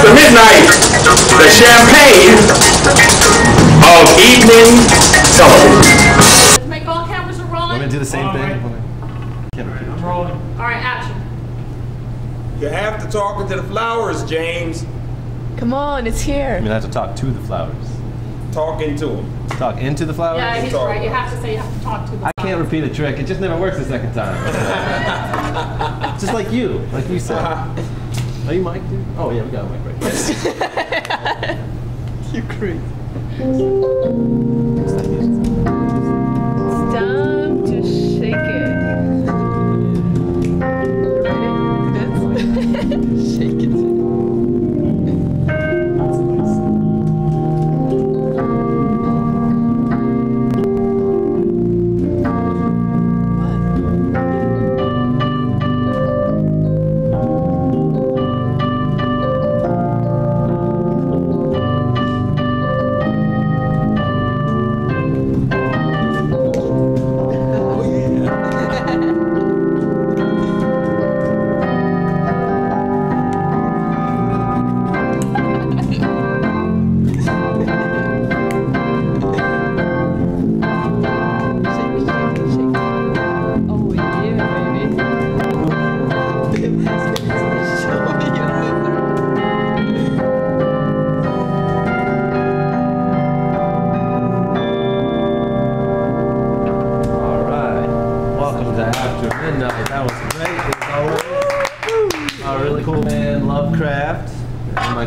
after midnight, the champagne of evening television. Let's make all cameras are rolling. Want me to do the same thing? I'm rolling. All right, action. You have to talk into the flowers, James. Come on, it's here. I mean, I have to talk to the flowers. Talk into them. Talk into the flowers? Yeah, he's right. You have to say you have to talk to them. I can't repeat a trick. It just never works the second time. Just like you said. Are you mic, dude? Oh, yeah, we got a mic right here. You crazy. It's time to shake it. Ready? Shake it.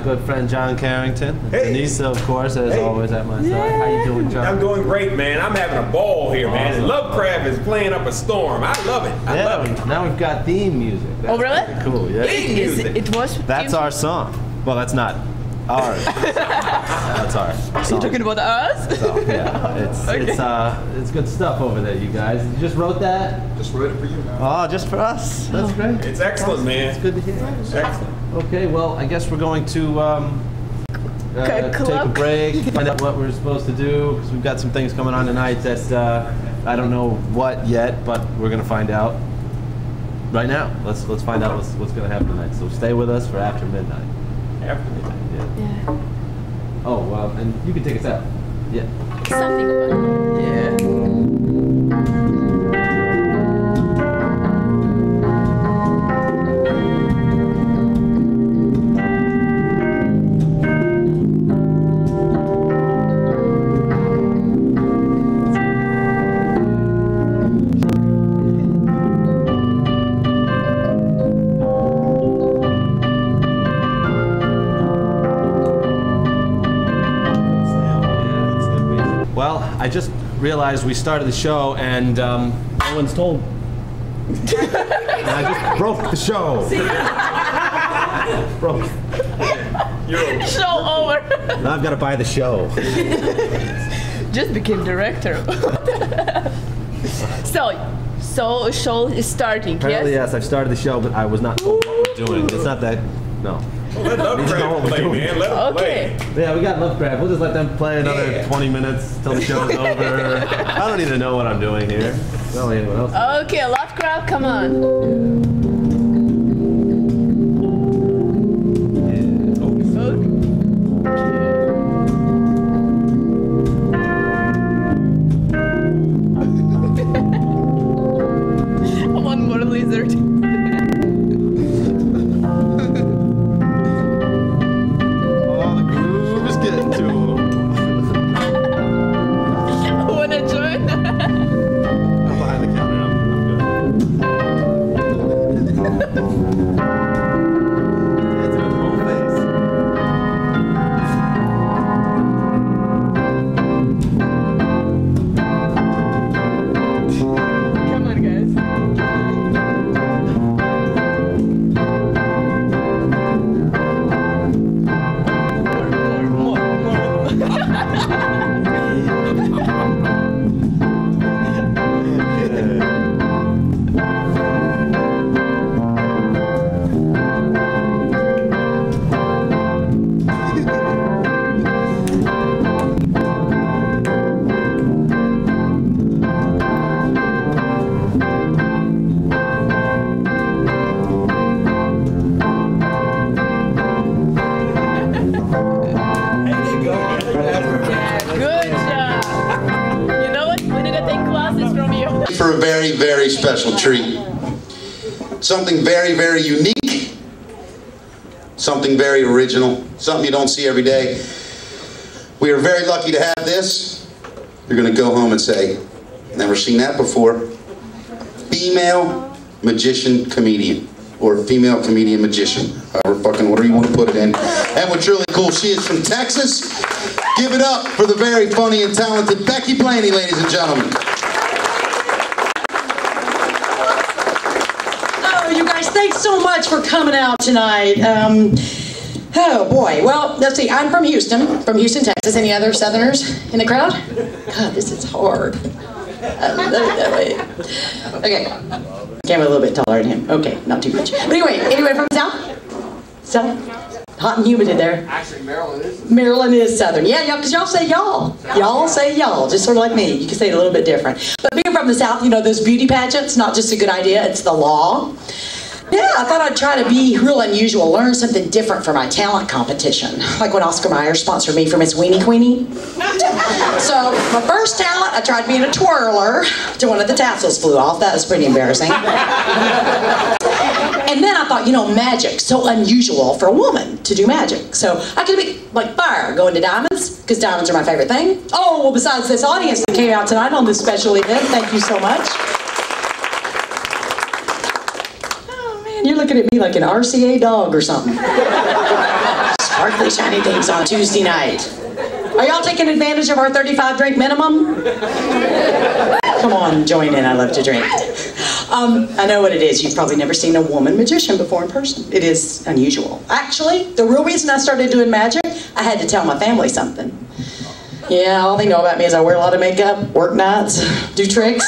Good friend John Carrington. Hey. Denise, of course, as always at my side. How you doing, John? I'm doing great, man. I'm having a ball here, man. And Lovecraft is playing up a storm. I love it. I love it. Now we've got theme music. That's really? pretty cool, yeah. It was. That's our song. Well, that's not ours. That's ours. You're talking about us? So, yeah, it's good stuff over there, you guys. You just wrote that? Just wrote it for you, man. Oh, just for us. That's great. It's excellent, man. It's good to hear. It's excellent. Okay, well, I guess we're going to take a break, find out what we're supposed to do, because we've got some things coming on tonight that I don't know what yet, but we're going to find out right now. Let's find out what's going to happen tonight. So stay with us for After Midnight. After midnight. Yeah. Oh, well, and you can take us out. Yeah. Something about yeah. I just realized we started the show and no one's told. And I just broke the show. Broke. Show over. Now I've got to buy the show. Just became director. So show is starting. Apparently, yes. yes, I've started the show, but I was not told what we're doing. It's not that. No. Well, let Lovecraft play, man. Let him play. Yeah, we got Lovecraft. We'll just let them play another 20 minutes till the show's over. I don't need to know what I'm doing here. Well, anyone else. Okay, Lovecraft, come on. One more lizard. for a very, very special treat. Something very, very unique. Something very original. Something you don't see every day. We are very lucky to have this. You're going to go home and say, never seen that before. Female magician comedian. Or female comedian magician. However fucking whatever you want to put it in. And what's really cool, she is from Texas. Give it up for the very funny and talented Becky Blaney, ladies and gentlemen. Oh, you guys, thanks so much for coming out tonight. Oh boy, well, let's see, I'm from Houston, Texas. Any other Southerners in the crowd? God, this is hard. I love it that way. Okay, I'm a little bit taller than him. Okay, not too much. But anyway, anyone from the South? South? Hot and humid in there. Actually, Maryland is. Maryland is Southern. Yeah, because y'all say y'all. Y'all say y'all, just sort of like me. You can say it a little bit different. But being from the South, you know, those beauty pageants, not just a good idea, it's the law. Yeah, I thought I'd try to be real unusual, learn something different for my talent competition. Like when Oscar Mayer sponsored me for Miss Weenie Queenie. So, my first talent, I tried being a twirler till one of the tassels flew off. That was pretty embarrassing. And then I thought, you know, magic, so unusual for a woman to do magic. So I could be like fire, going to diamonds, because diamonds are my favorite thing. Oh, well, besides this audience that came out tonight on this special event, thank you so much. Oh man, you're looking at me like an RCA dog or something. Sparkly shiny things on Tuesday night. Are y'all taking advantage of our 35 drink minimum? Come on, join in, I love to drink. I know what it is. You've probably never seen a woman magician before in person. It is unusual. Actually, the real reason I started doing magic, I had to tell my family something. Yeah, all they know about me is I wear a lot of makeup, work nights, do tricks.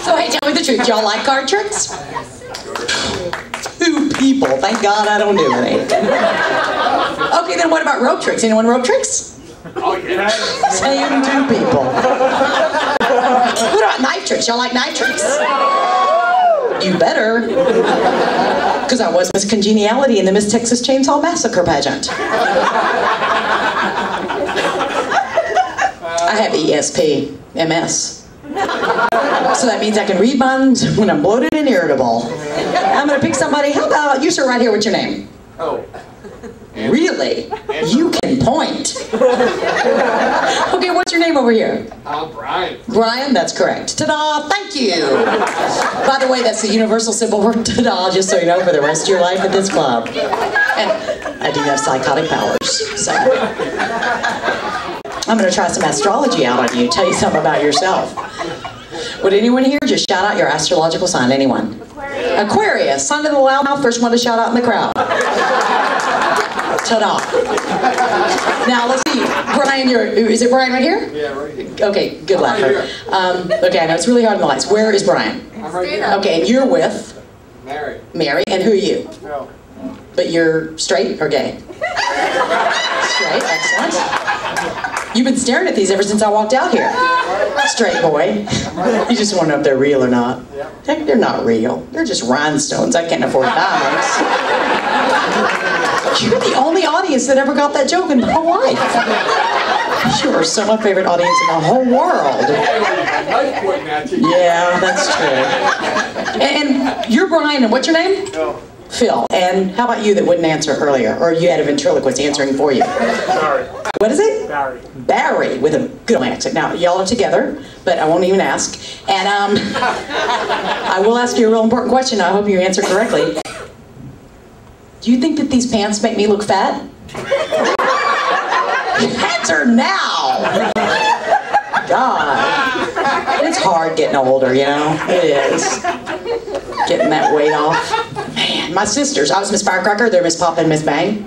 So hey, tell me the truth. Y'all like card tricks? 2 people. Thank God I don't do any. Okay, then what about rope tricks? Anyone rope tricks? Oh, yeah. Same 2 people. What about knife tricks? Y'all like knife tricks? You better. Because I was Miss Congeniality in the Miss Texas Chainsaw Massacre pageant. I have ESP, MS. So that means I can read minds when I'm bloated and irritable. I'm going to pick somebody. How about you, sir, right here? What's your name? Oh. Really? You can point. Okay, what's your name over here? Brian. Brian, that's correct. Ta-da, thank you. By the way, that's the universal symbol for ta-da, just so you know, for the rest of your life at this club. And I do have psychotic powers, so. I'm going to try some astrology out on you, tell you something about yourself. Would anyone here just shout out your astrological sign? Anyone? Aquarius, sign of the loud mouth, first one to shout out in the crowd. Ta-da. Now, let's see. Brian, is it Brian right here? Yeah, right here. Okay, good laugher. Okay, I know it's really hard in the lights. Where is Brian? I'm right here. Okay, and you're with? Mary. Mary, and who are you? Phil. But you're straight or gay? Straight, excellent. You've been staring at these ever since I walked out here. Straight boy. You just want to know if they're real or not. Heck, they're not real. They're just rhinestones. I can't afford diamonds. You're the only audience that ever got that joke in my whole life. You are so my favorite audience in the whole world. Yeah, that's true. And you're Brian, and what's your name? Phil. Phil. And how about you that wouldn't answer earlier? Or you had a ventriloquist answering for you? Barry. What is it? Barry. Barry, with a good old accent. Now, y'all are together, but I won't even ask. And I will ask you a real important question. I hope you answer correctly. Do you think that these pants make me look fat? Answer now! God. It's hard getting older, you know? It is. Getting that weight off. Man, my sisters, I was Miss Firecracker, they're Miss Pop and Miss Bang.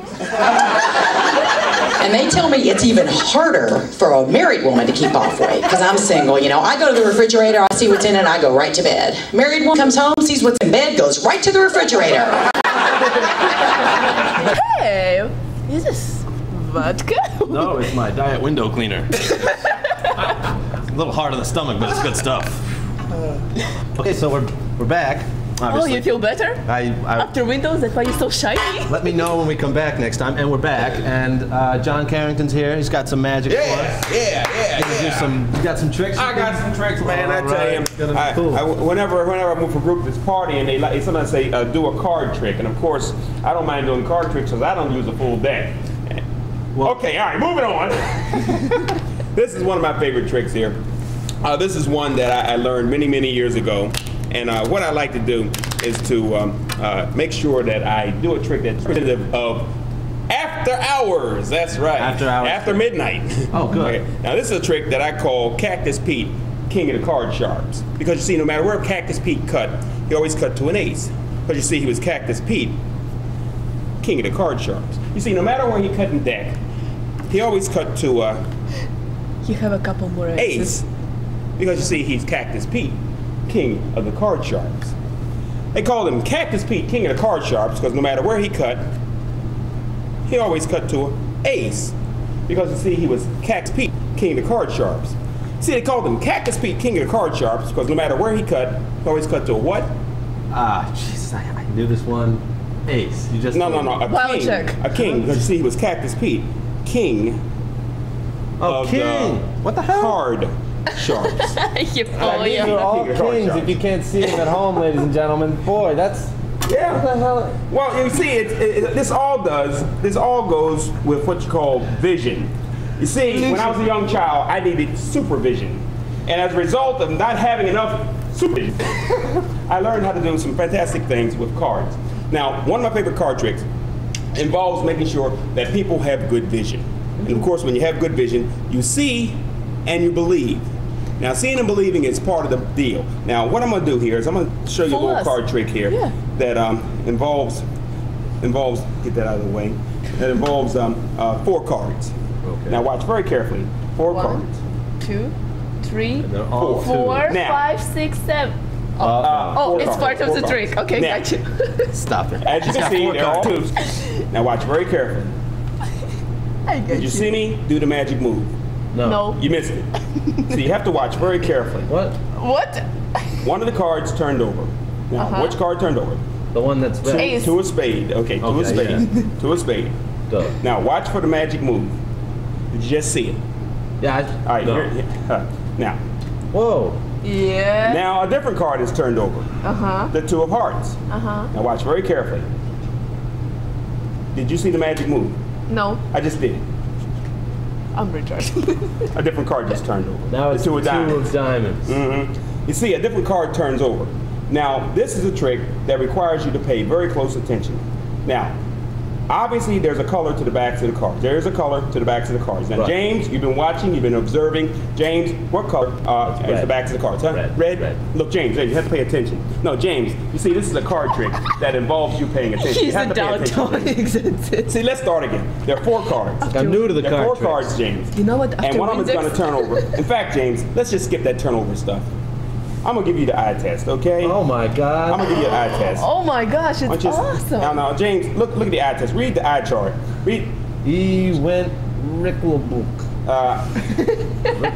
And they tell me it's even harder for a married woman to keep off weight, because I'm single, you know. I go to the refrigerator, I see what's in it, I go right to bed. Married woman comes home, sees what's in bed, goes right to the refrigerator. Hey, is this vodka? No, it's my diet window cleaner. A little hard on the stomach, but it's good stuff. Okay, so we're back. obviously. Oh, you feel better? I After Windows, that's why you're so shiny? let me know when we come back next time, and we're back. And John Carrington's here. He's got some magic for us. Yeah. You got some tricks? I got some tricks, man. I tell you. It's gonna be cool. Whenever I move for group that's party, and they sometimes say do a card trick, and of course I don't mind doing card tricks because I don't use a full deck. Well, okay, all right, moving on. This is one of my favorite tricks here. This is one that I learned many years ago, and what I like to do is to make sure that I do a trick that's representative of after hours. That's right. After hours. After midnight. Oh, good. Okay. Now this is a trick that I call Cactus Pete, king of the card sharps, because you see, no matter where Cactus Pete cut, he always cut to an ace. Because you see, he was Cactus Pete, king of the card sharps. You see, no matter where he cut in deck, he always cut to You have a couple more ace, because you see, he's Cactus Pete, king of the card sharps. They called him Cactus Pete, king of the card sharps, because no matter where he cut, he always cut to an ace, because you see, he was Cactus Pete, king of the card sharps. See, they called him Cactus Pete, king of the card sharps, because no matter where he cut, he always cut to a what? Jesus, I knew this one. Ace. You just No, a Wild king. check. A king, because you see, he was Cactus Pete, king of king. What the hell? card sharps. You follow These are you. all King of card kings. sharps. If you can't see them at home, ladies and gentlemen, boy, that's Yeah. what the hell. Well, you see, this all goes with what you call vision. You see, when I was a young child, I needed supervision. And as a result of not having enough supervision, I learned how to do some fantastic things with cards. Now, one of my favorite card tricks involves making sure that people have good vision. And of course, when you have good vision, you see and you believe. Now, seeing and believing is part of the deal. Now, what I'm going to do here is I'm going to show you a little card trick here that involves, get that out of the way, that involves 4 cards. Okay. Now, watch very carefully. 4 cards. 2, 3, all 4, Now. 5, 6, 7. Four It's cards, part of 4 the cards. trick. Okay, Now, got you. Stop it. As you can see, there are all 2s. Now, watch very carefully. I got Did you see me do the magic move? No. You missed it. So you have to watch very carefully. What? What? One of the cards turned over. Now, which card turned over? The one that's red. Ace. To a spade. Okay, to a spade. yeah. To a spade. Duh. Now, watch for the magic move. Did you just see it? Yeah. All right, no. now. Whoa. Yeah. Now, a different card is turned over. The 2 of hearts. Now, watch very carefully. Did you see the magic move? No, I just did. I'm retarded. A different card just turned over. Now it's the 2 of 2 diamonds. of diamonds. You see, a different card turns over. Now, this is a trick that requires you to pay very close attention. Now, obviously, there's a color to the backs of the cards. There is a color to the backs of the cards. Now, Right. James, you've been watching, you've been observing. James, what color is the backs of the cards? Huh? Red. Look, James, you have to pay attention. No, James, you see, this is a card trick that involves you paying attention. He's you have a to pay attention. daltonic. See, let's start again. There are 4 cards. I'm new to the There are 4 card tricks. cards, James. You know what? And After one of them is going to Windex- turn over. In fact, James, let's just skip that turnover stuff. I'm going to give you the eye test, okay? Oh my I'm God. going to give you an eye test. Oh my gosh, Why it's don't you- awesome. Now, James, look at the eye test. Read the eye chart. Read. He went Ricklebook.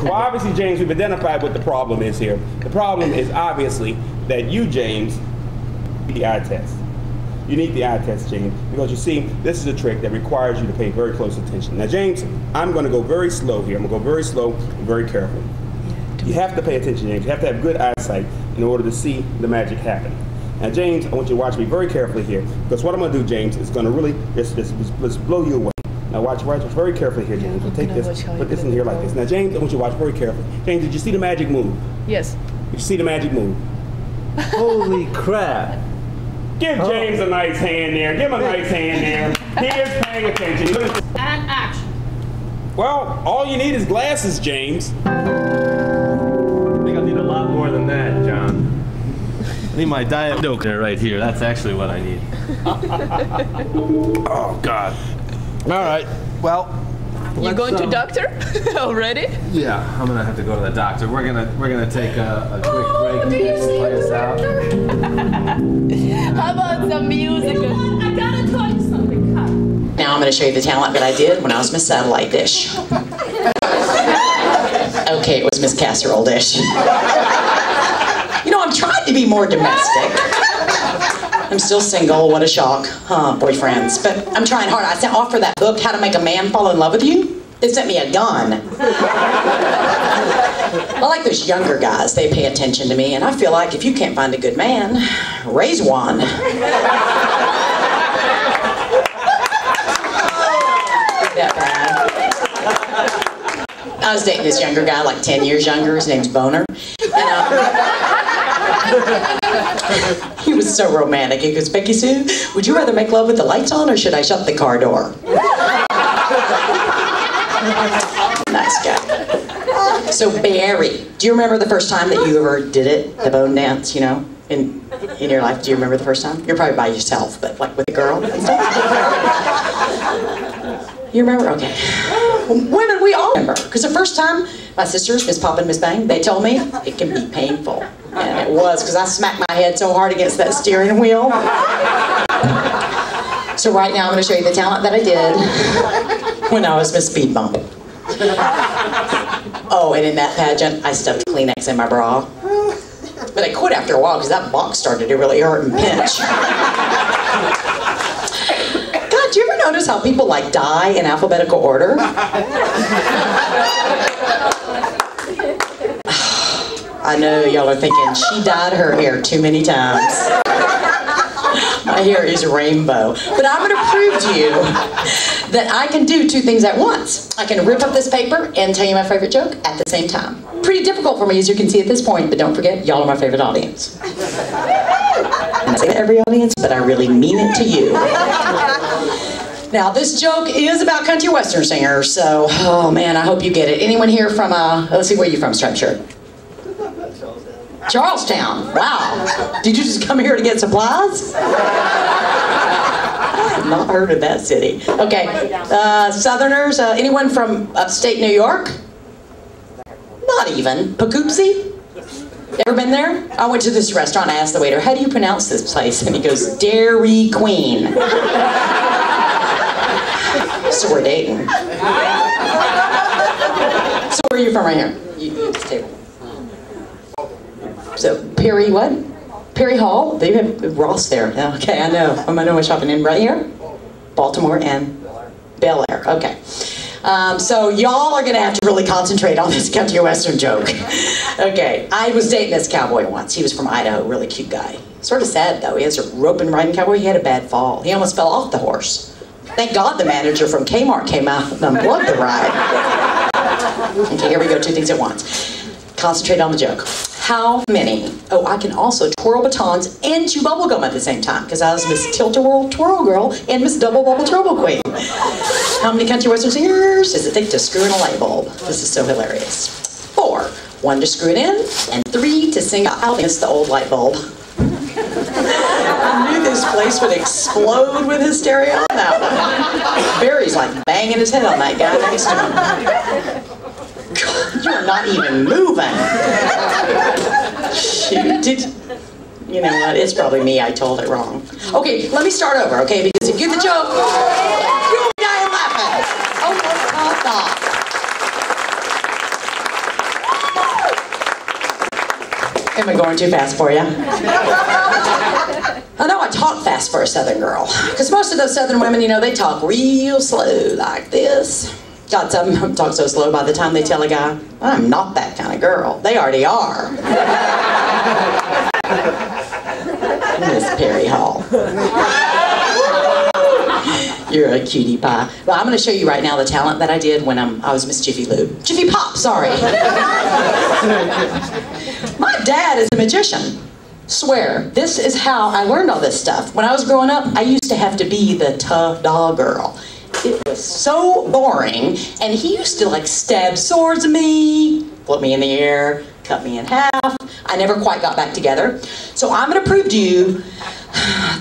Well, obviously, James, we've identified what the problem is here. The problem is obviously that you, James, need the eye test. You need the eye test, James, because you see, this is a trick that requires you to pay very close attention. Now, James, I'm going to go very slow here. I'm going to go very slow and very careful. You have to pay attention, James. You have to have good eyesight in order to see the magic happen. Now, James, I want you to watch me very carefully here, because what I'm going to do, James, is going to really just blow you away. Now, watch very carefully here, James. We'll take this, put this in here like this. Now, James, I want you to watch very carefully. James, did you see the magic move? Yes. Did you see the magic move? Holy crap. Give James a nice hand there. Give him a nice hand there. He is paying attention. And action. Well, all you need is glasses, James. I think I need a lot more than that, John. I need my Diet Coke right here. That's actually what I need. Oh, God. All right. Well, You going to doctor already? Yeah, I'm gonna have to go to the doctor. We're gonna take a quick break and play us out. How about some music? I gotta tell you something, Cut. Now I'm going to show you the talent that I did when I was Miss Satellite Dish. Okay, it was Miss Casserole Dish. You know, I'm trying to be more domestic. I'm still single, what a shock. Huh, boyfriends. But I'm trying hard. I sent off for that book, How to Make a Man Fall in Love with You. They sent me a gun. I like those younger guys, they pay attention to me, and I feel like if you can't find a good man, raise one. That bad. I was dating this younger guy, like 10 years younger, his name's Boner. And, he was so romantic. He goes, Becky Sue, would you rather make love with the lights on or should I shut the car door? Nice guy. So Barry, do you remember the first time that you ever did it, the bone dance, you know, in your life? Do you remember the first time? You're probably by yourself, but like with a girl and stuff? You remember? Okay. Women, we all remember. Because the first time, my sisters, Miss Pop and Miss Bang, they told me it can be painful. And it was, because I smacked my head so hard against that steering wheel. So right now I'm going to show you the talent that I did when I was Miss Speed Bump. Oh, and in that pageant, I stuffed Kleenex in my bra. But I quit after a while because that box started to really hurt and pinch. God, do you ever notice how people like die in alphabetical order? I know y'all are thinking, she dyed her hair too many times. My hair is rainbow. But I'm going to prove to you that I can do two things at once. I can rip up this paper and tell you my favorite joke at the same time. Pretty difficult for me, as you can see at this point, but don't forget, y'all are my favorite audience. And I say to every audience, but I really mean it to you. Now, this joke is about country western singers, so, oh man, I hope you get it. Anyone here from, let's see, where are you from, striped shirt? Charlestown. Wow. Did you just come here to get supplies? I have not heard of that city. Okay. Southerners, anyone from upstate New York? Not even. Poughkeepsie? Ever been there? I went to this restaurant, I asked the waiter, how do you pronounce this place? And he goes, Dairy Queen. So we're dating. So where are you from right here? You this table. So, Perry what? Perry Hall? They have Ross there. Okay, I know. I know what's shopping in right here. Baltimore and Bel Air. Okay. So y'all are gonna have to really concentrate on this country western joke. Okay, I was dating this cowboy once. He was from Idaho, really cute guy. Sort of sad though. He has a rope and riding cowboy. He had a bad fall. He almost fell off the horse. Thank God the manager from Kmart came out and unplugged the ride. Okay, here we go. Two things at once. Concentrate on the joke. How many? Oh, I can also twirl batons and chew bubble gum at the same time because I was Miss Tilt-A-Whirl Twirl Girl and Miss Double Bubble Trouble Queen. How many country western singers does it take to screw in a light bulb? This is so hilarious. 4. 1 to screw it in, and 3 to sing out against the old light bulb. I knew this place would explode with hysteria on that one. Barry's like banging his head on that guy next to him. God, you're not even moving. Shoot, you know what, it's probably me, I told it wrong. Okay, let me start over, okay, because if you get the joke, you'll be dying laughing. Oh, stop. Am I going too fast for you? I know I talk fast for a Southern girl, because most of those Southern women, you know, they talk real slow like this. God, some of them talk so slow by the time they tell a guy, I'm not that kind of girl. They already are. Miss Perry Hall. You're a cutie pie. Well, I'm going to show you right now the talent that I did when I was Miss Jiffy Lube. Jiffy Pop, sorry. My dad is a magician. Swear, this is how I learned all this stuff. When I was growing up, I used to have to be the ta-da girl. It was so boring, and he used to like stab swords at me, flip me in the air, cut me in half. I never quite got back together. So I'm going to prove to you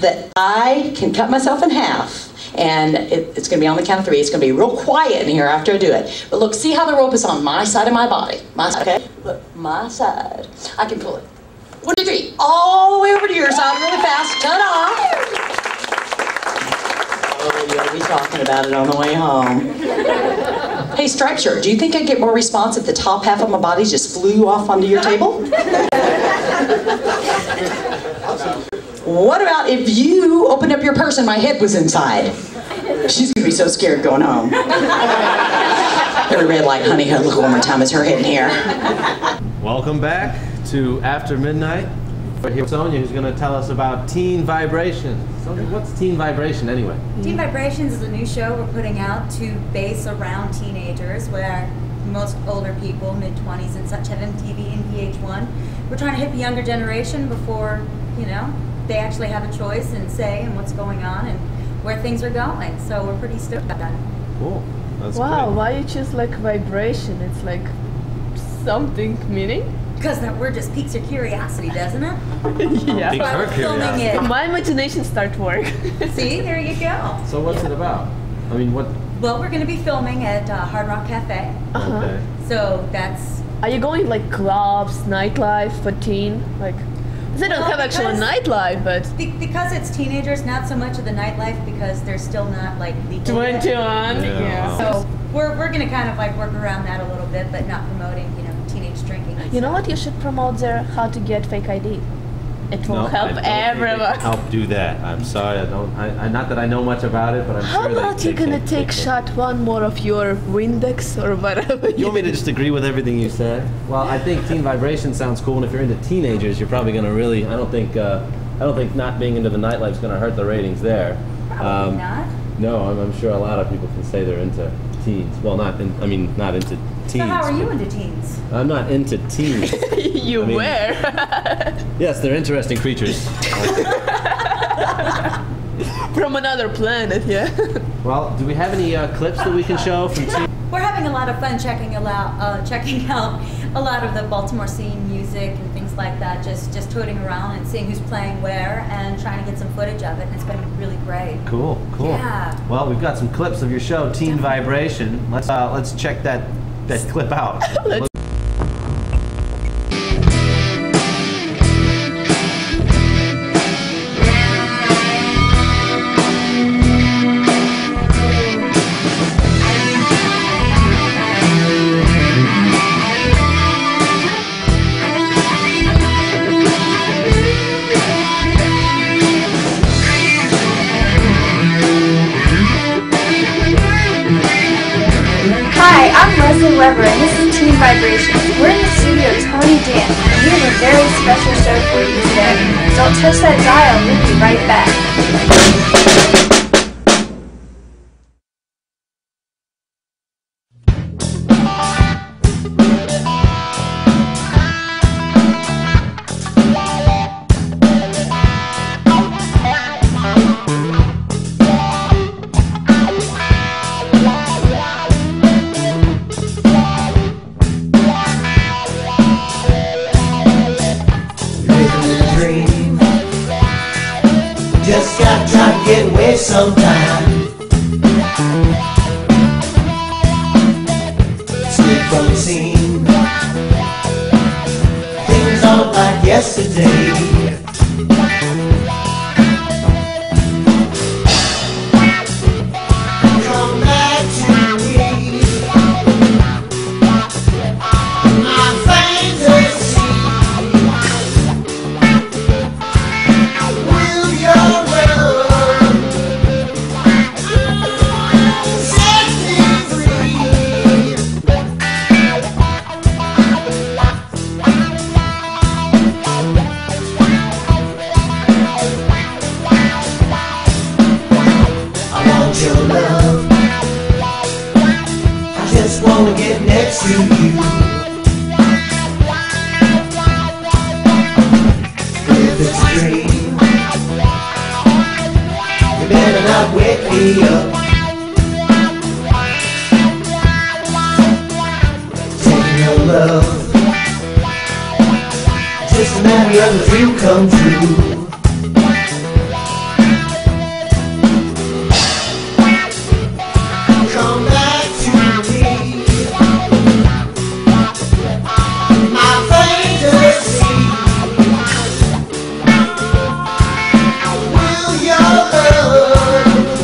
that I can cut myself in half, and it's going to be on the count of 3. It's going to be real quiet in here after I do it. But look, see how the rope is on my side of my body. My side, okay? Look, my side. I can pull it. 1, 2, 3. All the way over to your side really fast. Ta-da! Oh, you'll be talking about it on the way home. Hey, Striped Shirt, do you think I'd get more response if the top half of my body just flew off onto your table? What about if you opened up your purse and my head was inside? She's gonna be so scared going home. Every red light, honey, look one more time. Is her head in here? Welcome back to After Midnight. We're here with Sonia, who's going to tell us about Teen Vibration. Sonia, what's Teen Vibration anyway? Teen Vibrations is a new show we're putting out to base around teenagers, where most older people, mid-20s and such, have MTV and VH1. We're trying to hit the younger generation before, you know, they actually have a choice and say in what's going on and where things are going. So we're pretty stoked about that. Cool. That's Wow, great. why you choose like vibration? It's like something meaning? Because that word just piques your curiosity, doesn't it? Yeah. Piques her We're filming curiosity. My imagination start work. See, there you go. So what's it about? I mean, what? Well, we're going to be filming at Hard Rock Cafe. Okay. So that's... Are you going like clubs, nightlife for teen? Like, they don't Well, have actual because- nightlife, but Because it's teenagers, not so much of the nightlife, because they're still not like legal yet. 21, Yeah. yeah. So we're going to kind of like work around that a little bit, but not promoting, you know, teenage drinking. and You know stuff. what you should promote there? How to get fake ID. It will No, help I don't think they everyone. can help do that. I'm sorry, I don't. Not that I know much about it, but I'm How sure about they you gonna can- take they can. shot one more of your Windex or whatever? You want me to just agree with everything you said? Well, I think Teen Vibration sounds cool, and if you're into teenagers, you're probably going to really. I don't think not being into the nightlife is going to hurt the ratings there. Probably not. No, I'm sure a lot of people can say they're into teens. Well, not into teens. So how are you into teens? I'm not into teens. You I mean- were Yes, they're interesting creatures. from another planet, yeah. Well, do we have any clips that we can show from teens? We're having a lot of fun checking out a lot of the Baltimore scene music and things like that. Just touring around and seeing who's playing where and trying to get some footage of it. And it's been really great. Cool. Yeah. Well, we've got some clips of your show, Teen Vibration. Let's check that clip out. Hi, I'm Leslie Weber, and this is Teen Vibrations. We're in the studio with Tony Dan, and we have a very special show for you today. Don't touch that dial, we'll be right back. Dream. Just got to get away sometime. Escape from the scene. Things aren't like yesterday. Come back to me. My fantasy. Will your love set me free? I want your love. I just wanna get next to you. If it's a dream, you better not wake me up. Taking your love, just a matter of a dream come true. Come back to me. My fantasy. Will your love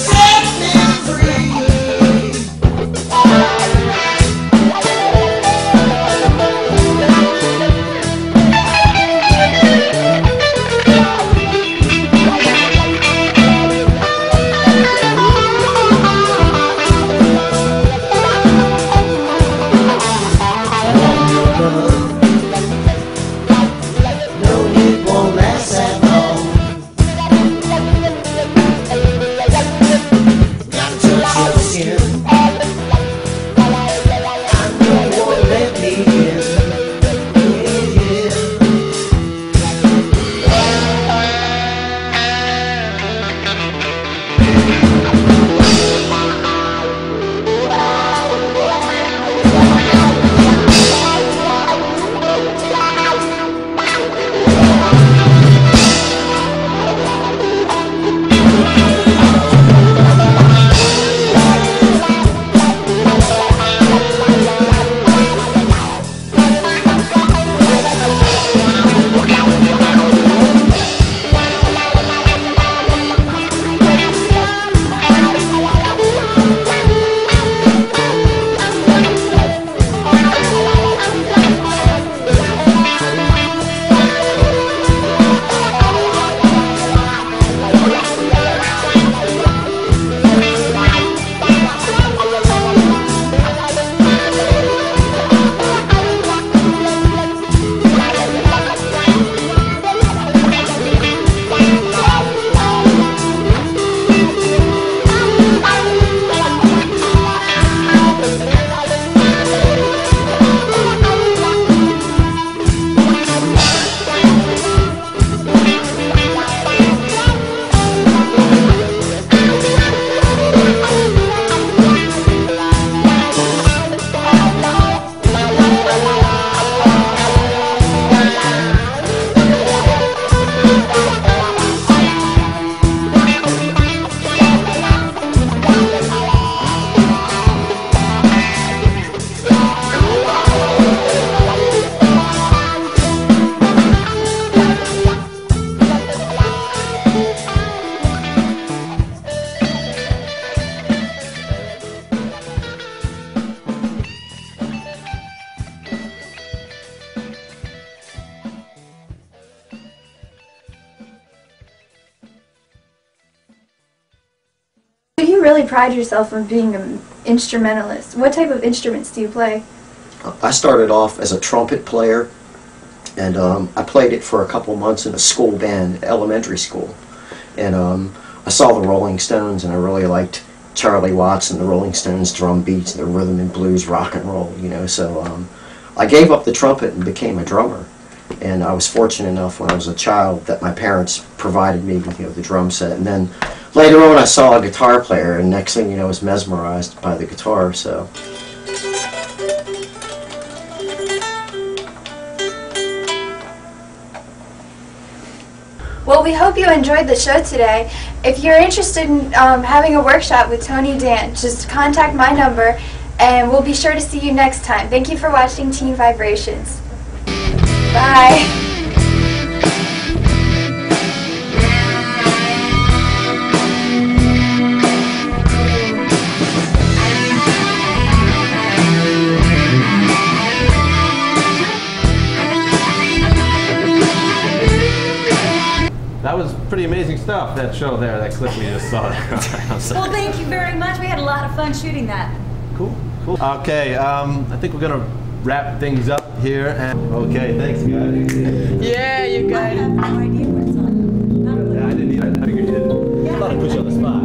set me free? really pride yourself on being an instrumentalist. What type of instruments do you play? I started off as a trumpet player, and I played it for a couple months in a school band, elementary school. And I saw the Rolling Stones, and I really liked Charlie Watts and the Rolling Stones drum beats, the rhythm and blues, rock and roll, you know. So I gave up the trumpet and became a drummer. And I was fortunate enough when I was a child that my parents provided me with, you know, the drum set. And then later on I saw a guitar player, and next thing you know I was mesmerized by the guitar. So. Well, we hope you enjoyed the show today. If you're interested in having a workshop with Tony Dan, just contact my number and we'll be sure to see you next time. Thank you for watching Teen Vibrations. Bye. That was pretty amazing stuff, that show there, that clip we just saw. Well, thank you very much. We had a lot of fun shooting that. Cool. Okay, I think we're gonna wrap things up here. And okay, thanks, guys. Yeah, you guys. I have no idea what it's on. Yeah, I didn't either. I figured you didn't. Yeah. I thought I put you on the spot.